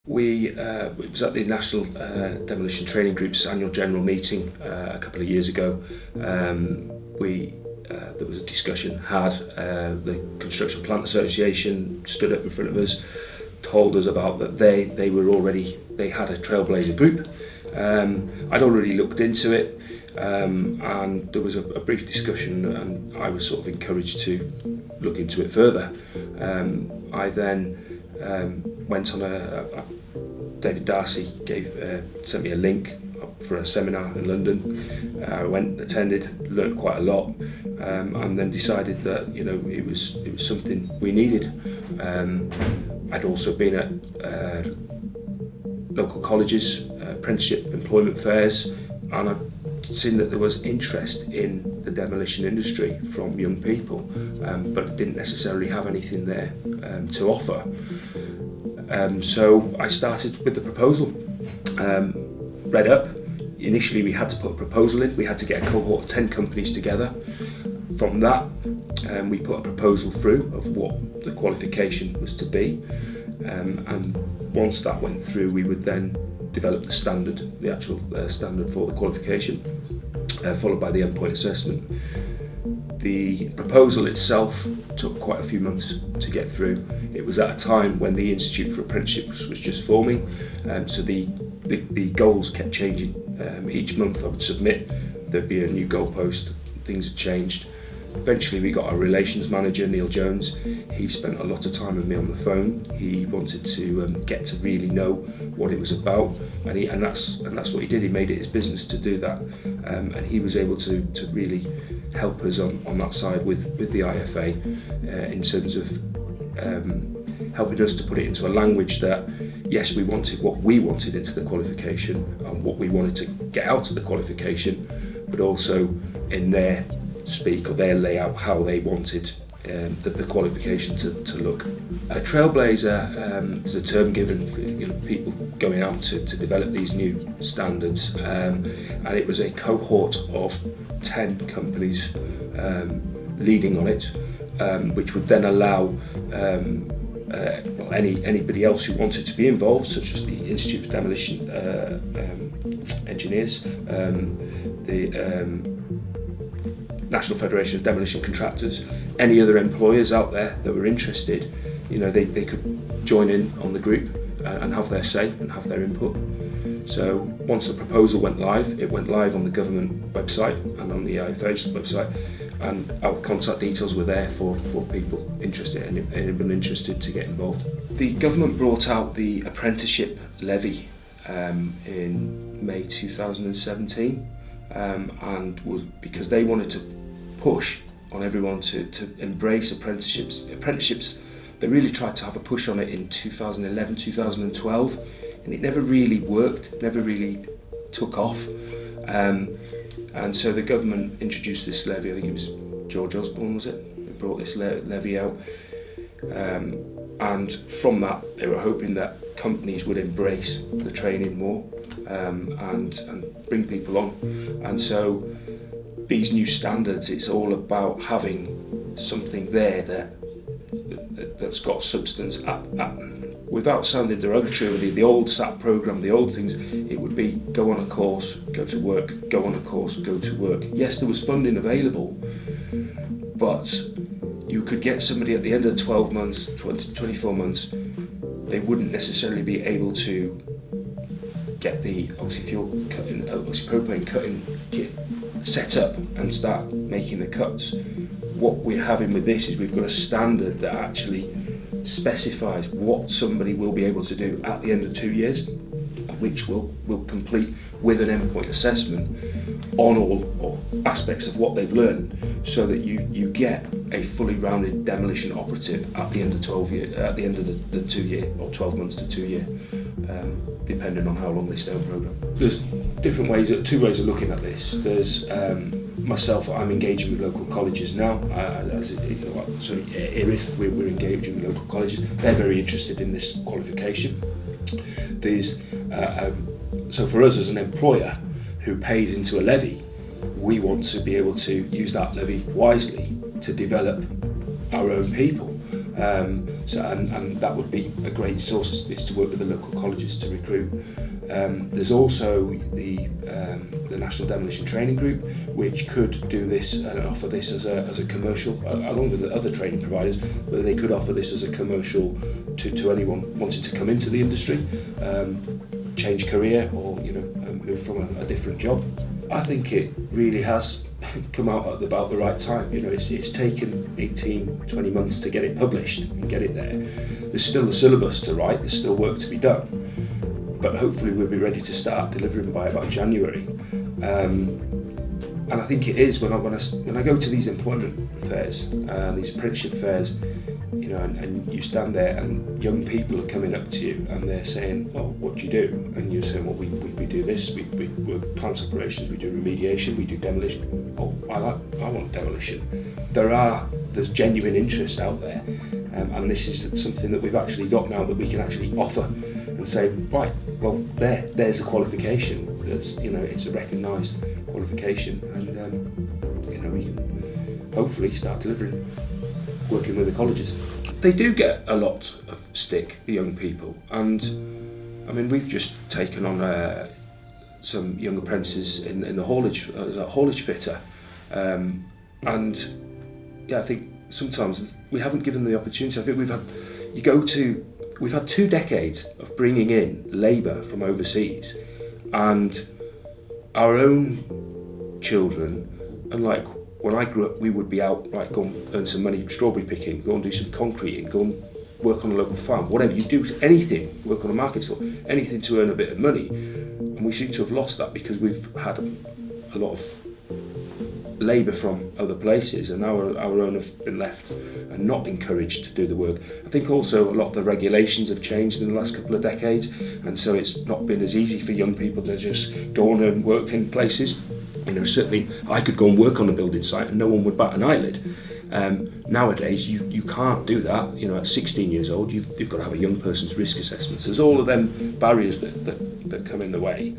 It was at the National Demolition Training Group's annual general meeting a couple of years ago. There was a discussion had. The Construction Plant Association stood up in front of us, told us about that they had a trailblazer group. I'd already looked into it, and there was a brief discussion, and I was sort of encouraged to look into it further. I then went on David Darcy sent me a link for a seminar in London. I went, attended, learned quite a lot, and then decided that it was something we needed. I'd also been at local colleges, apprenticeship employment fairs, and I'd seen that there was interest in the demolition industry from young people, but didn't necessarily have anything there to offer. So I started with the proposal, read up. Initially we had to put a proposal in, we had to get a cohort of 10 companies together. From that we put a proposal through of what the qualification was to be, and once that went through we would then develop the standard, the actual standard for the qualification, followed by the endpoint assessment. The proposal itself took quite a few months to get through. It was at a time when the Institute for Apprenticeships was just forming, so the goals kept changing. Each month I would submit, there'd be a new goalpost, things had changed. Eventually we got our relations manager, Neil Jones. He spent a lot of time with me on the phone. He wanted to get to really know what it was about, and that's what he did. He made it his business to do that, and he was able to really help us on that side with the IFA in terms of helping us to put it into a language that, yes, we wanted what we wanted into the qualification and what we wanted to get out of the qualification, but also in their speak or their layout how they wanted the qualification to look. A trailblazer is a term given for people going out to develop these new standards, and it was a cohort of 10 companies leading on it, which would then allow anybody else who wanted to be involved, such as the Institute for Demolition Engineers, the National Federation of Demolition Contractors, any other employers out there that were interested, they could join in on the group and have their say and have their input. So once the proposal went live, it went live on the government website and on the IFA's website, and our contact details were there for people interested, and anyone interested to get involved. The government brought out the Apprenticeship Levy in May 2017, and was because they wanted to push on everyone to embrace apprenticeships. Apprenticeships, they really tried to have a push on it in 2011, 2012, and it never really worked, never really took off. And so the government introduced this levy. I think it was George Osborne, was it? Who brought this levy out. And from that, they were hoping that companies would embrace the training more and bring people on. And so these new standards, it's all about having something there that's got substance. Without sounding derogatory, the old SAP program, the old things, it would be go on a course, go to work, go on a course, go to work. Yes, there was funding available, but you could get somebody at the end of 12 months, 24 months, they wouldn't necessarily be able to get the oxypropane cutting kit set up and start making the cuts. What we're having with this is we've got a standard that actually specifies what somebody will be able to do at the end of 2 years, which will complete with an endpoint assessment on all aspects of what they've learned, so that you get a fully rounded demolition operative at the end of the 2 year or 12 months to 2 year, depending on how long they stay on program. There's two ways of looking at this. There's myself, I'm engaging with local colleges now. Erith, we're engaging with local colleges. They're very interested in this qualification. There's so for us as an employer who pays into a levy, we want to be able to use that levy wisely to develop our own people. And that would be a great source, is to work with the local colleges to recruit. There's also the National Demolition Training Group, which could do this and offer this as a commercial, along with the other training providers, but they could offer this as a commercial to anyone wanting to come into the industry, change career, or move from a different job. I think it really has come out at about the right time. It's taken 18-20 months to get it published and get it there. There's still a syllabus to write, there's still work to be done, but hopefully we'll be ready to start delivering by about January. And I think it is when I go to these employment fairs, these apprenticeship fairs, and you stand there and young people are coming up to you and they're saying, "Oh, what do you do?" And you're saying, "Well, we do this. We work plant operations. We do remediation. We do demolition." "Oh, I want demolition." There's genuine interest out there, and this is something that we've actually got now that we can actually offer and say, right, well, there's a qualification. It's a recognised qualification, and we can hopefully start delivering, working with the colleges. They do get a lot of stick, the young people, and I mean, we've just taken on some young apprentices in the haulage as a haulage fitter, and I think sometimes we haven't given them the opportunity. I think we've had 2 decades of bringing in labour from overseas, and our own children, and like when I grew up, we would be out, like, go and earn some money strawberry picking, go and do some concreting, go and work on a local farm, whatever you do, anything, work on a market stall, anything to earn a bit of money. And we seem to have lost that because we've had a lot of labour from other places, and our own have been left and not encouraged to do the work. I think also a lot of the regulations have changed in the last couple of decades, and so it's not been as easy for young people to just go on and work in places. Certainly I could go and work on a building site and no one would bat an eyelid. Nowadays you can't do that. At 16 years old you've got to have a young person's risk assessment. So there's all of them barriers that come in the way.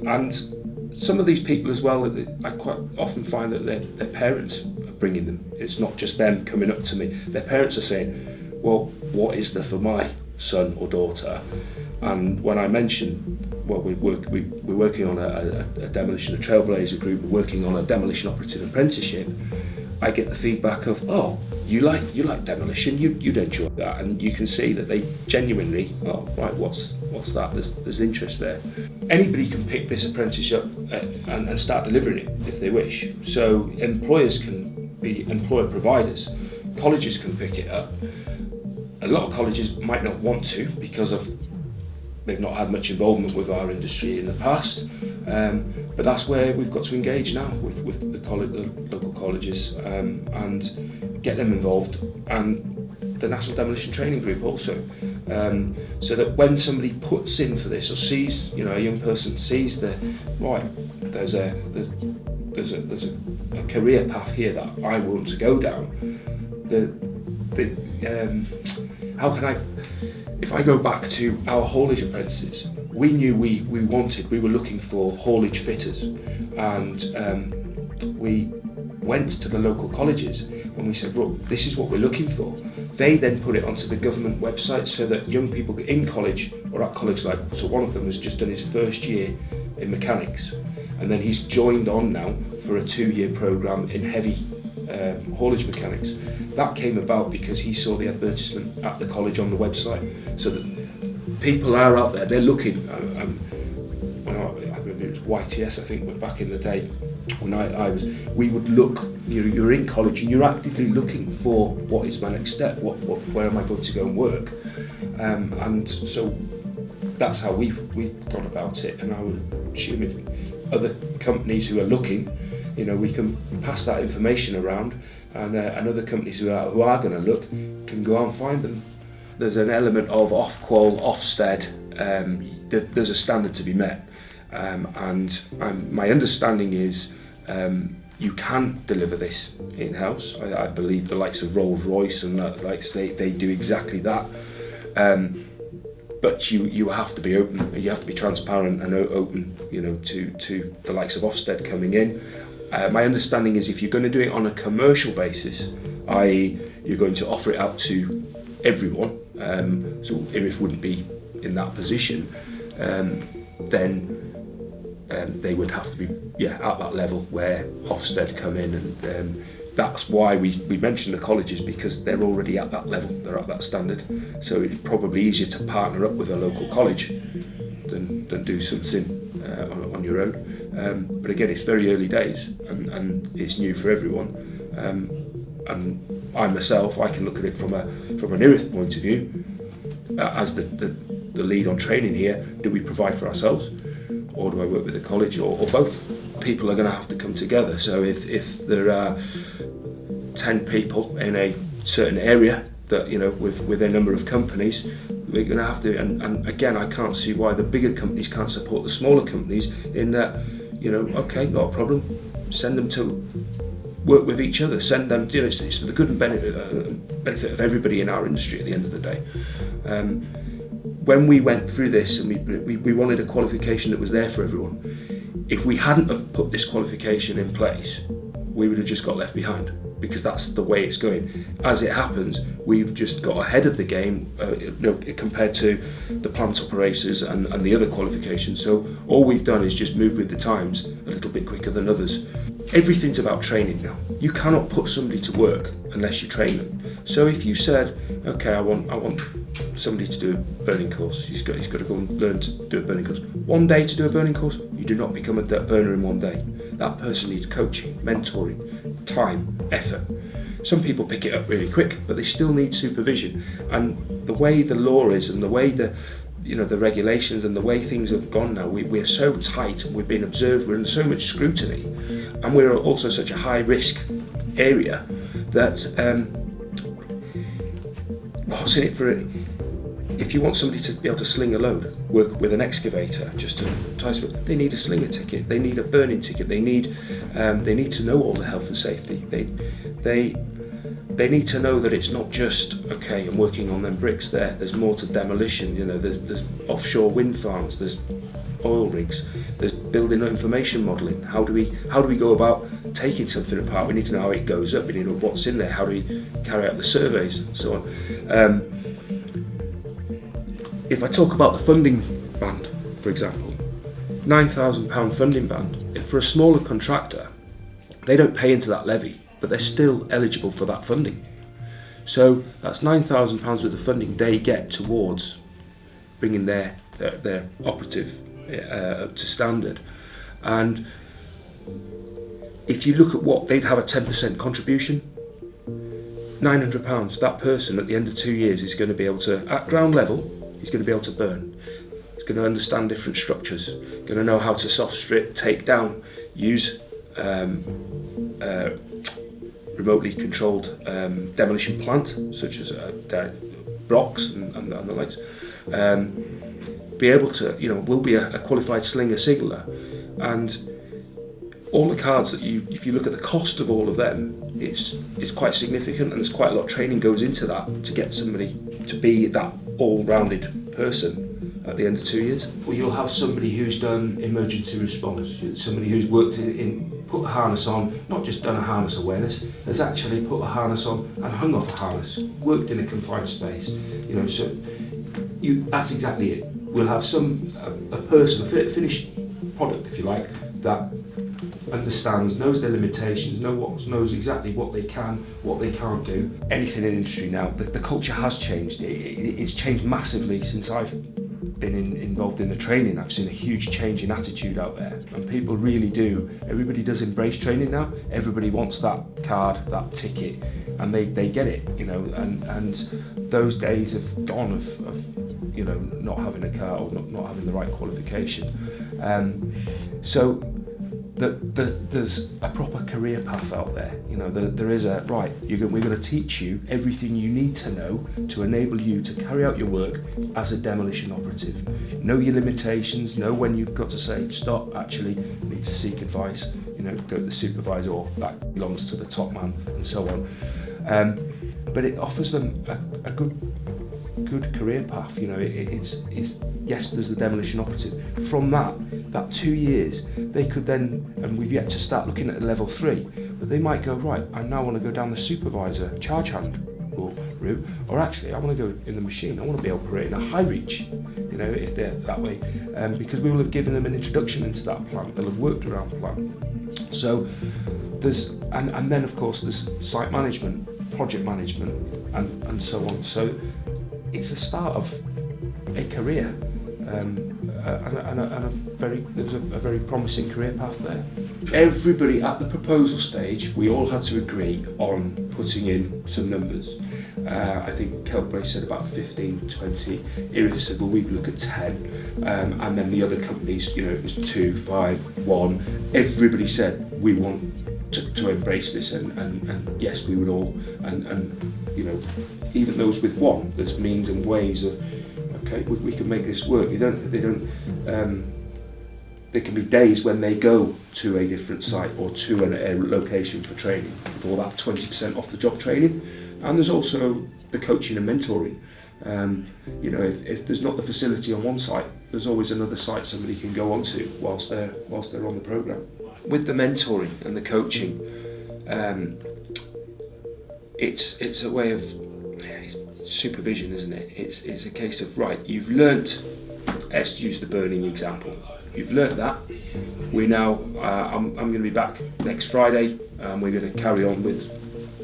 And some of these people as well, I quite often find that their parents are bringing them. It's not just them coming up to me. Their parents are saying, well, what is there for my son or daughter? And when I mention, well, we're working on a demolition, a trailblazer group, we're working on a demolition operative apprenticeship, I get the feedback of, oh, you like demolition, you'd enjoy that, and you can see that they genuinely, oh, right, what's that? There's interest there. Anybody can pick this apprenticeship and start delivering it if they wish. So employers can be employer providers, colleges can pick it up. A lot of colleges might not want to because they've not had much involvement with our industry in the past, but that's where we've got to engage now with the local colleges, and get them involved, and the National Demolition Training Group also, so that when somebody puts in for this or sees, a young person sees there's a career path here that I want to go down. How can I? If I go back to our haulage apprentices, we knew we were looking for haulage fitters, and we went to the local colleges and we said, look, this is what we're looking for. They then put it onto the government website so that young people in college or at college, so one of them has just done his first year in mechanics, and then he's joined on now for a 2-year programme in heavy haulage mechanics. That came about because he saw the advertisement at the college on the website, so that people are out there, they're looking. When I remember it was YTS, I think, but back in the day when we would look, you're in college and you're actively looking for what is my next step, where am I going to go and work, and so that's how we've gone about it. And I would assume other companies who are looking, we can pass that information around, and other companies who are going to look can go out and find them. There's an element of off-qual, Ofsted, there's a standard to be met, and my understanding is you can deliver this in-house. I believe the likes of Rolls-Royce and that, they do exactly that. But you have to be open, you have to be transparent and open, to the likes of Ofsted coming in. My understanding is if you're going to do it on a commercial basis, i.e. you're going to offer it out to everyone, so Erith wouldn't be in that position, then they would have to be at that level where Ofsted come in, and that's why we mention the colleges, because they're already at that level, they're at that standard. So it's probably easier to partner up with a local college than do something on your own. But again, it's very early days, and it's new for everyone. And I myself, I can look at it from an Erith point of view, as the lead on training here. Do we provide for ourselves, or do I work with the college, or both? People are going to have to come together. So if there are 10 people in a certain area that, with a number of companies, we're going to have to, and again, I can't see why the bigger companies can't support the smaller companies in that, okay, not a problem, send them to work with each other, send them, it's for the good and benefit of everybody in our industry at the end of the day. When we went through this, and we wanted a qualification that was there for everyone, if we hadn't have put this qualification in place, we would have just got left behind, because that's the way it's going. As it happens, we've just got ahead of the game compared to the plant operators and the other qualifications. So all we've done is just move with the times a little bit quicker than others. Everything's about training now. You cannot put somebody to work unless you train them. So if you said, okay, I want somebody to do a burning course, he's got to go and learn to do a burning course. 1 day to do a burning course, you do not become a burner in 1 day. That person needs coaching, mentoring, time, effort. Some people pick it up really quick, but they still need supervision. And the way the law is, and the way the regulations and the way things have gone now, we're so tight, and we're being observed, we're under so much scrutiny, and we're also such a high risk area that what's in it for it? If you want somebody to be able to sling a load, work with an excavator, they need a slinger ticket, they need a burning ticket, they need to know all the health and safety. They need to know that it's not just, okay, I'm working on them bricks there. There's more to demolition. There's offshore wind farms. There's oil rigs. There's building information modelling. How do we go about taking something apart? We need to know how it goes up. We need to know what's in there. How do we carry out the surveys and so on. If I talk about the funding band, for example, £9,000 funding band. If for a smaller contractor, they don't pay into that levy, but they're still eligible for that funding. So that's £9,000 worth of funding they get towards bringing their operative up to standard. And if you look at what they'd have, a 10% contribution, £900, that person at the end of 2 years is going to be able to, at ground level, he's going to be able to burn. He's going to understand different structures, going to know how to soft strip, take down, use remotely controlled demolition plant, such as blocks and the likes. Be able to, will be a qualified slinger signaller, and all the cards that if you look at the cost of all of them, it's quite significant, and there's quite a lot of training goes into that to get somebody to be that all-rounded person at the end of 2 years. Well, you'll have somebody who's done emergency response, somebody who's worked put a harness on, not just done a harness awareness, has actually put a harness on and hung off a harness, worked in a confined space. So that's exactly it. We'll have a person, a finished product, if you like, that understands, knows their limitations, knows exactly what they can, what they can't do. Anything in industry now, the culture has changed. It's changed massively since I've been involved in the training. I've seen a huge change in attitude out there, and people really do. Everybody does embrace training now. Everybody wants that card, that ticket, and they get it. And those days have gone of not having a car or not having the right qualification. So there's a proper career path out there. There is we're going to teach you everything you need to know to enable you to carry out your work as a demolition operative. Know your limitations, know when you've got to say stop, actually need to seek advice, go to the supervisor, or that belongs to the top man, and so on. But it offers them a good career path. It's yes, there's the demolition operative. From that 2 years, they could then, and we've yet to start looking at level 3, But they might go, right, I now want to go down the supervisor charge hand route, or actually I want to go in the machine, I want to be operating a high reach, if they're that way, because we will have given them an introduction into that plant, they'll have worked around the plant. So there's, and then of course there's site management, project management, and so on. So it's the start of a career, there's a very promising career path there. Everybody at the proposal stage, we all had to agree on putting in some numbers. I think Keltbray said about 15, 20. Erith said, well, we look at 10. And then the other companies, it was 2, 5, 1. Everybody said, we want to embrace this, and yes, we would all, and even those with 1, there's means and ways of, okay, we can make this work. There can be days when they go to a different site or to a location for training, for that 20% off the job training. And there's also the coaching and mentoring. If there's not the facility on one site, there's always another site somebody can go onto whilst they're on the programme. With the mentoring and the coaching, it's a way of supervision, isn't it? It's a case of, right, you've learnt, let's use the burning example. You've learnt that. We now, I'm going to be back next Friday, and we're going to carry on with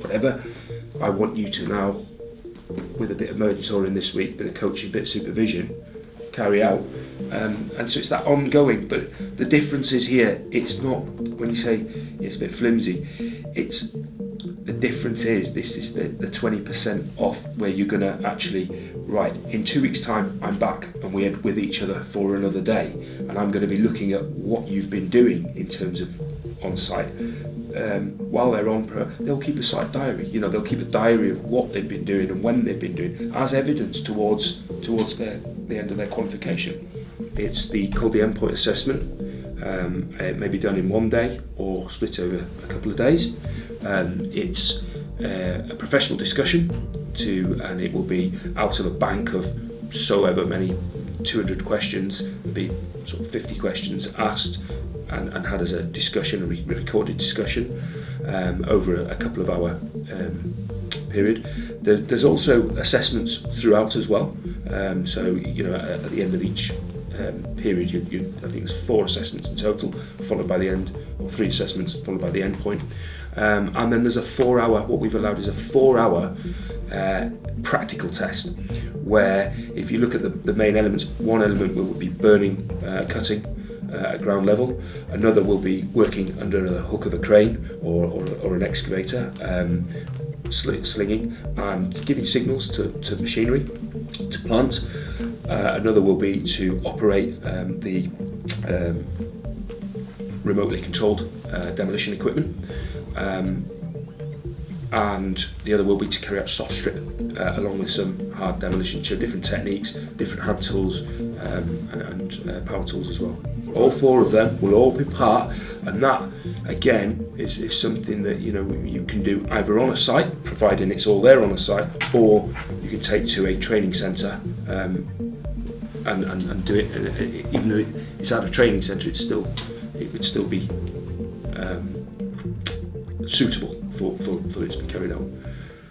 whatever. I want you to now, with a bit of mentoring this week, bit of coaching, bit of supervision, carry out. And so it's that ongoing, but the difference is here, it's not, when you say it's a bit flimsy, the difference is, this is the 20% off, where you're going to actually, right, in 2 weeks' time, I'm back and we're with each other for another day, and I'm going to be looking at what you've been doing in terms of on-site. While they're on pro, they'll keep a site diary. They'll keep a diary of what they've been doing and when they've been doing, as evidence towards the end of their qualification. It's called the endpoint assessment. It may be done in 1 day or split over a couple of days. It's a professional discussion and it will be out of a bank of so ever many 200 questions. There'll be sort of 50 questions asked and had as a discussion, a recorded discussion over a couple of hour period. There's also assessments throughout as well. So at the end of each period, I think there's 4 assessments in total, followed by the end, or 3 assessments followed by the end point. And then there's a 4-hour, what we've allowed is a 4-hour practical test, where if you look at the main elements, one element will be burning, cutting at ground level, another will be working under the hook of a crane or an excavator, slinging and giving signals to machinery, to plant. Another will be to operate the remotely controlled demolition equipment, and the other will be to carry out soft strip along with some hard demolition, so different techniques, different hand tools and power tools as well. All 4 of them will all be part, and that again is something that you can do either on a site, providing it's all there on a site, or you can take to a training centre and do it. Even though it's at a training centre, it would still be suitable for it to be carried out.